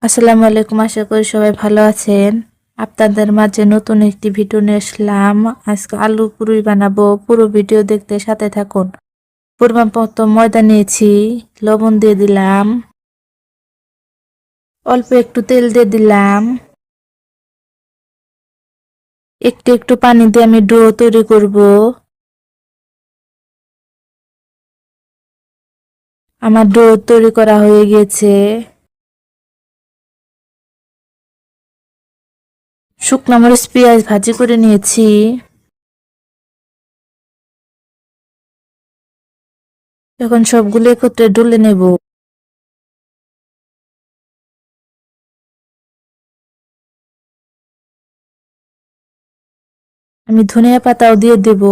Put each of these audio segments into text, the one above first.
আসসালামু আলাইকুম, আশা করি সবাই ভালো আছেন। আপনাদের মাঝে নতুন একটি ভিডিও নিয়ে আসলাম। আজকে আলু পুরি বানাবো, পুরো ভিডিও দেখতে সাথে থাকুন। পরিমাণ মতো ময়দা নিয়েছি, লবণ দিয়ে দিলাম, অল্প একটু তেল দিয়ে দিলাম, একটু একটু পানি দিয়ে আমি ডো তৈরি করব। আমার ডো তৈরি করা হয়ে গেছে। শুকনো মরিচ পেঁয়াজ ভাজি করে নিয়েছি। এখন সবগুলো একত্রে ডলে নেব। আমি ধনিয়া পাতাও দিয়ে দেব।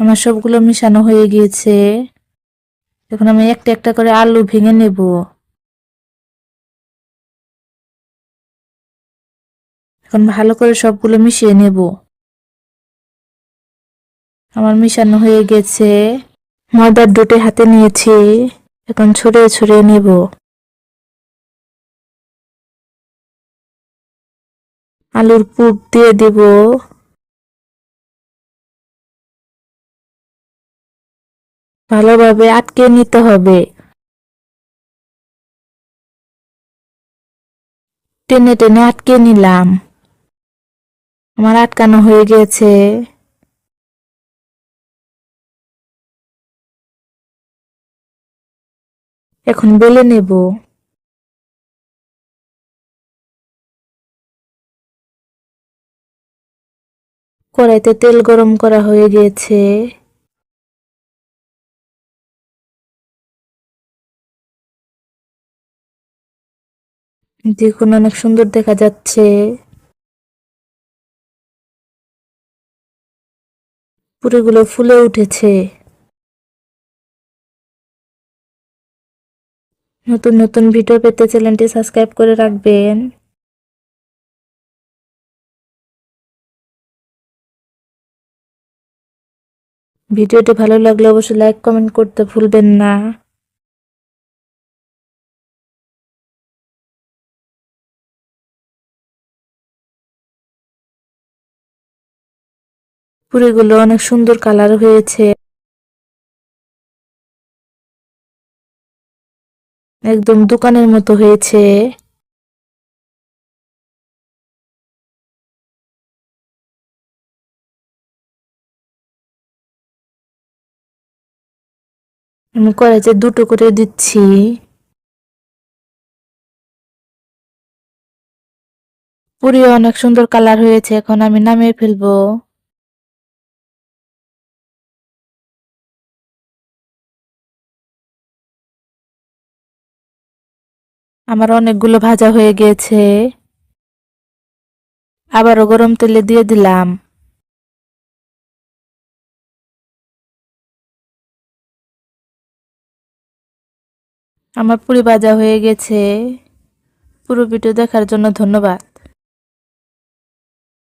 আমার সবগুলো মিশানো হয়ে গিয়েছে। এখন আমি একটা একটা করে আলু ভেঙে নেব। এখন ভালো করে সবগুলো মিশিয়ে নেব। আমার মিশানো হয়ে গেছে। ময়দার ডোটে হাতে নিয়েছি, এখন ছড়িয়ে ছড়িয়ে নেব। আলুর পুর দিয়ে দেব। ভালোভাবে আটকে নিতে হবে। টেনে টেনে আটকে নিলাম। আমার আটকানো হয়ে গেছে। এখন বেলে নেব। কড়াইতে তেল গরম করা হয়ে গেছে। দেখুন, অনেক সুন্দর দেখা যাচ্ছে। পুরিগুলো ফুলে উঠেছে। নতুন নতুন ভিডিও পেতে চ্যানেলটি সাবস্ক্রাইব করে রাখবেন। ভিডিওটি ভালো লাগলে অবশ্যই লাইক কমেন্ট করতে ভুলবেন না। পুরিগুলো অনেক সুন্দর কালার হয়েছে। একদম দোকানের মতো হয়েছে। আমি কড়াইতে দুটো করে দিচ্ছি। পুরি অনেক সুন্দর কালার হয়েছে, এখন আমি নামিয়ে ফেলবো। আমার অনেকগুলো ভাজা হয়ে গেছে। আবারও গরম তেলে দিয়ে দিলাম। আমার পুরি ভাজা হয়ে গেছে। পুরো ভিডিও দেখার জন্য ধন্যবাদ।